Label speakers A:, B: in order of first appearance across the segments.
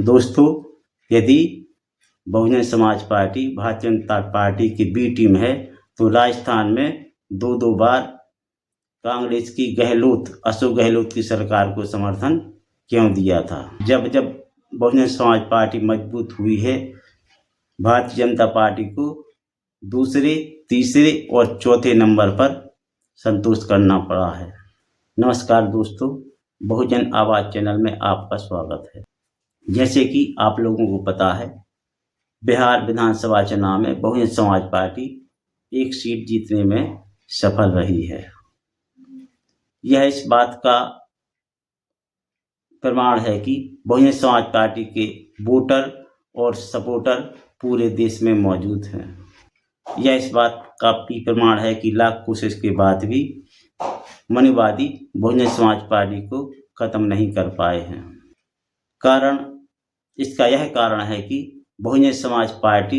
A: दोस्तों, यदि Bahujan Samaj party Bharatiya Janata party की बी टीम है तो राजस्थान में दो बार कांग्रेस की अशोक गहलोत की सरकार को समर्थन क्यों दिया था। जब जब बहुजन समाज पार्टी मजबूत हुई है, भारतीय जनता पार्टी को दूसरे, तीसरे और चौथे नंबर पर संतोष करना पड़ा है। नमस्कार दोस्तों, बहुजन आवाज चैनल में आपका स्वागत है। जैसे कि आप लोगों को पता है, बिहार विधानसभा चुनाव में बहुजन समाज पार्टी एक सीट जीतने में सफल रही है। यह इस बात का प्रमाण है कि बहुजन समाज पार्टी के वोटर और सपोर्टर पूरे देश में मौजूद हैं। यह इस बात का भी प्रमाण है कि लाख कोशिश के बाद भी मनुवादी बहुजन समाज पार्टी को खत्म नहीं कर पाए हैं। इसका यह कारण है कि बहुजन समाज पार्टी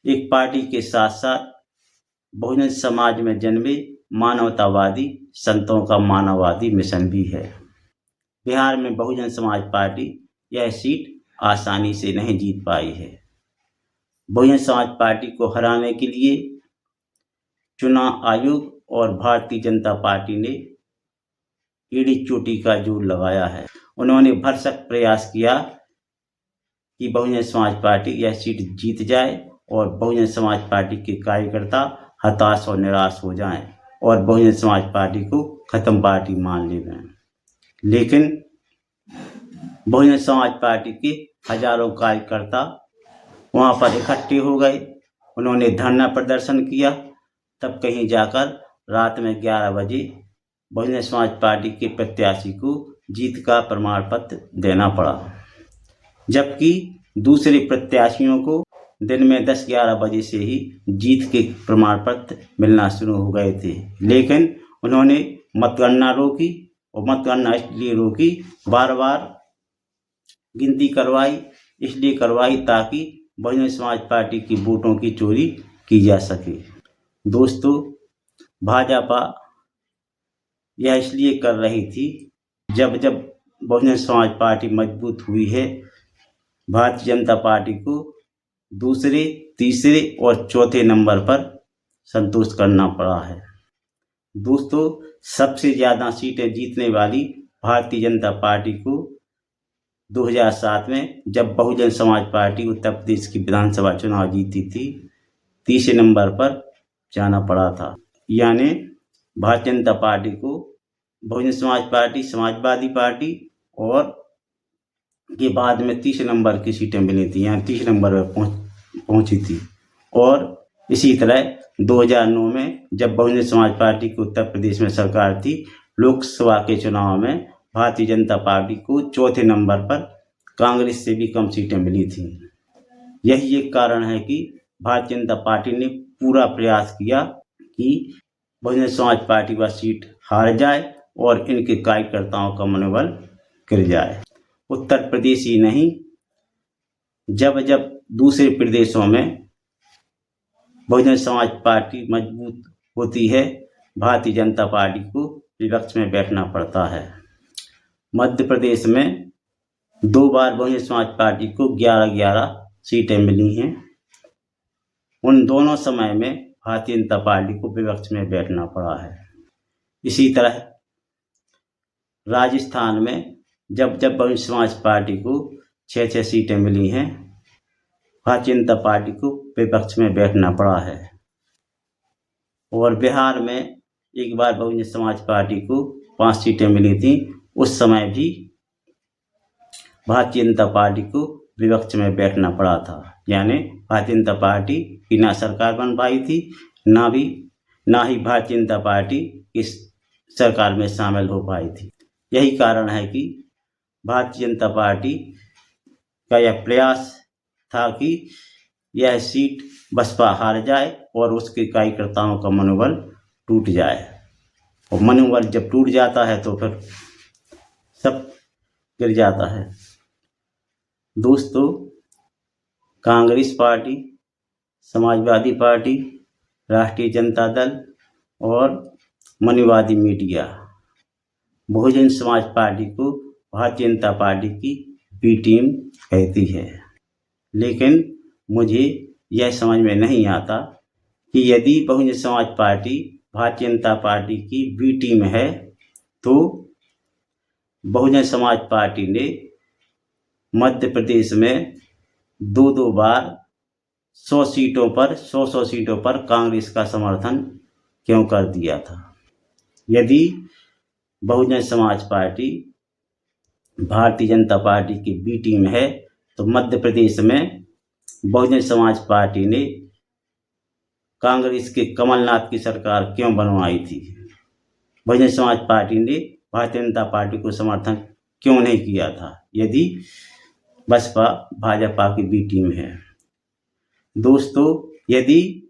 A: एक पार्टी के साथ साथ बहुजन समाज में जन्मे मानवतावादी संतों का मानववादी मिशन भी है। बिहार में बहुजन समाज पार्टी यह सीट आसानी से नहीं जीत पाई है। बहुजन समाज पार्टी को हराने के लिए चुनाव आयोग और भारतीय जनता पार्टी ने एड़ी चोटी का जोर लगाया है। उन्होंने भरसक प्रयास किया कि बहुजन समाज पार्टी यह सीट जीत जाए और बहुजन समाज पार्टी के कार्यकर्ता हताश और निराश हो जाएं और बहुजन समाज पार्टी को खत्म पार्टी मान लें। लेकिन बहुजन समाज पार्टी के हजारों कार्यकर्ता वहां पर इकट्ठे हो गए। उन्होंने धरना प्रदर्शन किया। तब कहीं जाकर रात में 11 बजे बहुजन समाज पार्टी के प्रत्याशी को जीत का प्रमाण पत्र देना पड़ा, जबकि दूसरे प्रत्याशियों को दिन में 10-11 बजे से ही जीत के प्रमाण पत्र मिलना शुरू हो गए थे। लेकिन उन्होंने मतगणना रोकी, और मतगणना इसलिए रोकी, बार बार गिनती इसलिए करवाई ताकि बहुजन समाज पार्टी की वोटों की चोरी की जा सके। दोस्तों, भाजपा यह इसलिए कर रही थी, जब बहुजन समाज पार्टी मजबूत हुई है, भारतीय जनता पार्टी को दूसरे, तीसरे और चौथे नंबर पर संतोष करना पड़ा है। दोस्तों, सबसे ज़्यादा सीटें जीतने वाली भारतीय जनता पार्टी को 2007 में, जब बहुजन समाज पार्टी उत्तर प्रदेश की विधानसभा चुनाव जीती थी, तीसरे नंबर पर जाना पड़ा था। यानी भारतीय जनता पार्टी को बहुजन समाज पार्टी, समाजवादी पार्टी और के बाद में तीसरे नंबर की सीटें मिली थी, यहाँ तीसरे नंबर पर पहुंची थी। और इसी तरह 2009 में जब बहुजन समाज पार्टी की उत्तर प्रदेश में सरकार थी, लोकसभा के चुनाव में भारतीय जनता पार्टी को चौथे नंबर पर कांग्रेस से भी कम सीटें मिली थी। यही एक कारण है कि भारतीय जनता पार्टी ने पूरा प्रयास किया कि बहुजन समाज पार्टी वह सीट हार जाए और इनके कार्यकर्ताओं का मनोबल गिर जाए। उत्तर प्रदेश ही नहीं, जब दूसरे प्रदेशों में बहुजन समाज पार्टी मजबूत होती है, भारतीय जनता पार्टी को विपक्ष में बैठना पड़ता है। मध्य प्रदेश में 2 बार बहुजन समाज पार्टी को 11-11 सीटें मिली हैं। उन दोनों समय में भारतीय जनता पार्टी को विपक्ष में बैठना पड़ा है। इसी तरह राजस्थान में जब बहुजन समाज पार्टी को 6 सीटें मिली हैं, भारतीय जनता पार्टी को विपक्ष में बैठना पड़ा है। और बिहार में एक बार बहुजन समाज पार्टी को 5 सीटें मिली थी, उस समय भी भारतीय जनता पार्टी को विपक्ष में बैठना पड़ा था। यानी भारतीय जनता पार्टी की ना सरकार बन पाई थी, ना ही भारतीय जनता पार्टी इस सरकार में शामिल हो पाई थी। यही कारण है कि भारतीय जनता पार्टी का यह प्रयास था कि यह सीट बसपा हार जाए और उसके कार्यकर्ताओं का मनोबल टूट जाए। और मनोबल जब टूट जाता है तो फिर सब गिर जाता है। दोस्तों, कांग्रेस पार्टी, समाजवादी पार्टी, राष्ट्रीय जनता दल और मनुवादी मीडिया बहुजन समाज पार्टी को भारतीय जनता पार्टी की बी टीम कहती है। लेकिन मुझे यह समझ में नहीं आता कि यदि बहुजन समाज पार्टी भारतीय जनता पार्टी की बी टीम है तो बहुजन समाज पार्टी ने मध्य प्रदेश में दो बार 100 सीटों पर कांग्रेस का समर्थन क्यों कर दिया था। यदि बहुजन समाज पार्टी भारतीय जनता पार्टी की बी टीम है तो मध्य प्रदेश में बहुजन समाज पार्टी ने कांग्रेस के कमलनाथ की सरकार क्यों बनवाई थी। बहुजन समाज पार्टी ने भारतीय जनता पार्टी को समर्थन क्यों नहीं किया था यदि बसपा भाजपा की बी टीम है। दोस्तों, यदि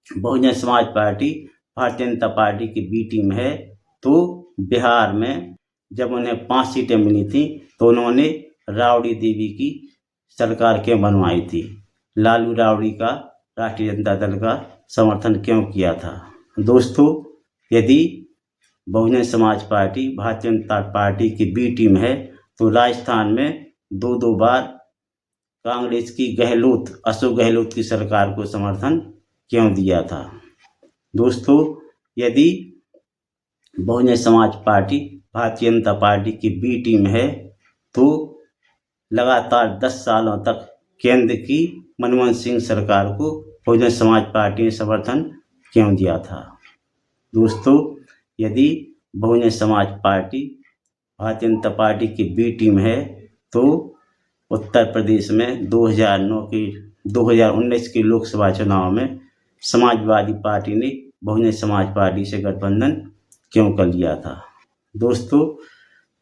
A: बहुजन समाज पार्टी भारतीय जनता पार्टी की बी टीम है तो बिहार में जब उन्हें 5 सीटें मिली थी तो उन्होंने राबड़ी देवी की सरकार क्यों बनवाई थी, लालू राबड़ी का राष्ट्रीय जनता दल का समर्थन क्यों किया था। दोस्तों, यदि बहुजन समाज पार्टी भारतीय जनता पार्टी की बी टीम है तो राजस्थान में दो बार कांग्रेस की अशोक गहलोत की सरकार को समर्थन क्यों दिया था। दोस्तों, यदि बहुजन समाज पार्टी भारतीय जनता पार्टी की बी टीम है तो लगातार 10 सालों तक केंद्र की मनमोहन सिंह सरकार को बहुजन समाज पार्टी ने समर्थन क्यों दिया था। दोस्तों, यदि बहुजन समाज पार्टी भारतीय जनता पार्टी की बी टीम है तो उत्तर प्रदेश में 2019 के लोकसभा चुनाव में समाजवादी पार्टी ने बहुजन समाज पार्टी से गठबंधन क्यों कर लिया था। दोस्तों,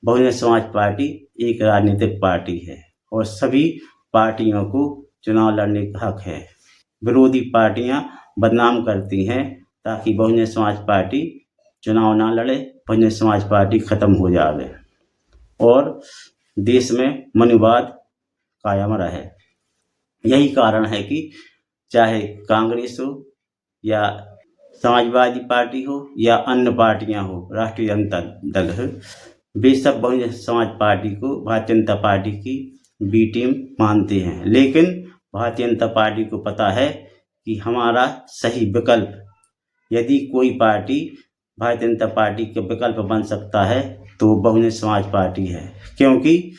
A: बहुजन समाज पार्टी एक राजनीतिक पार्टी है और सभी पार्टियों को चुनाव लड़ने का हक है। विरोधी पार्टियां बदनाम करती हैं ताकि बहुजन समाज पार्टी चुनाव ना लड़े, बहुजन समाज पार्टी खत्म हो जाए और देश में मनुवाद कायम रहे। यही कारण है कि चाहे कांग्रेस हो या समाजवादी पार्टी हो या अन्य पार्टियां हो, राष्ट्रीय जनता दल हो, वे सब बहुजन समाज पार्टी को भारतीय जनता पार्टी की बी टीम मानते हैं। लेकिन भारतीय जनता पार्टी को पता है कि हमारा सही विकल्प, यदि कोई पार्टी भारतीय जनता पार्टी के विकल्प बन सकता है तो बहुजन समाज पार्टी है। क्योंकि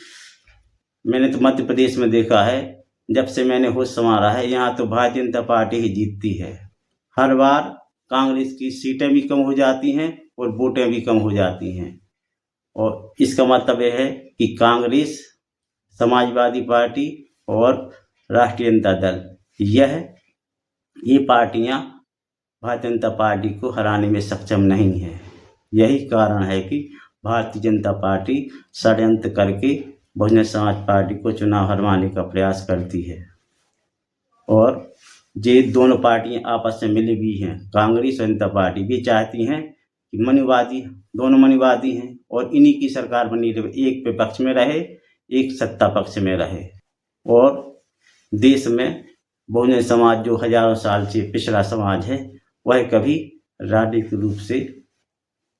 A: मैंने तो मध्य प्रदेश में देखा है, जब से मैंने होश संभाला है, यहाँ तो भारतीय जनता पार्टी ही जीतती है। हर बार कांग्रेस की सीटें भी कम हो जाती हैं और वोटें भी कम हो जाती हैं और इसका मतलब यह है कि कांग्रेस, समाजवादी पार्टी और राष्ट्रीय जनता दल ये पार्टियां भारतीय जनता पार्टी को हराने में सक्षम नहीं है। यही कारण है कि भारतीय जनता पार्टी षड्यंत्र करके बहुजन समाज पार्टी को चुनाव हरवाने का प्रयास करती है और ये दोनों पार्टियां आपस में मिली भी हैं। कांग्रेस और जनता पार्टी भी चाहती हैं कि दोनों मनुवादी हैं और इन्हीं की सरकार बनी रहे, एक विपक्ष में रहे, एक सत्ता पक्ष में रहे और देश में बहुजन समाज जो हजारों साल से पिछड़ा समाज है वह कभी राजनीतिक रूप से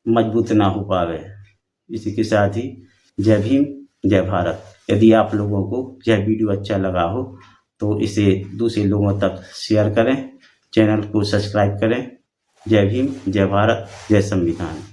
A: मजबूत ना हो पावे। इसी के साथ ही जय भीम, जय भारत। यदि आप लोगों को यह वीडियो अच्छा लगा हो तो इसे दूसरे लोगों तक शेयर करें, चैनल को सब्सक्राइब करें। जय भीम, जय भारत, जय संविधान।